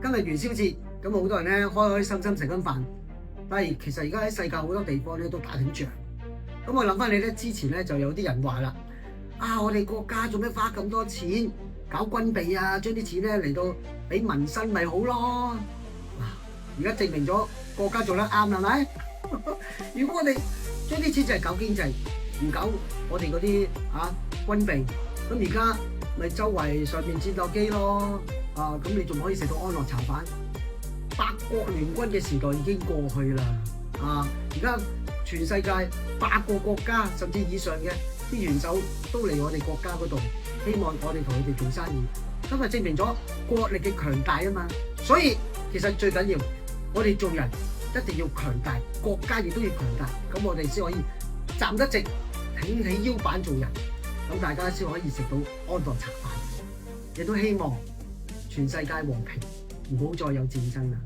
今日元宵節，咁好多人咧開開心心食緊飯，但係其實而家喺世界好多地方咧都打緊仗。咁我諗翻你咧，之前咧就有啲人話啦，我哋國家做咩花咁多錢搞軍備啊？將啲錢咧嚟到俾民生咪好咯。而家證明咗國家做得啱啦，係咪？如果我哋將啲錢就係搞經濟，唔搞我哋嗰啲軍備，咁而家咪周圍上面戰鬥機咯。咁你仲可以食到安樂茶飯？八國聯軍嘅時代已經過去啦。而家全世界8個國家甚至以上嘅啲元首都嚟我哋國家嗰度，希望我哋同佢哋做生意。今日證明咗國力嘅強大啊嘛。所以其實最緊要，我哋做人一定要強大，國家亦都要強大，咁我哋先可以站得直，挺起腰板做人，咁大家先可以食到安樂茶飯。亦都希望全世界和平，唔好再有戰爭啦。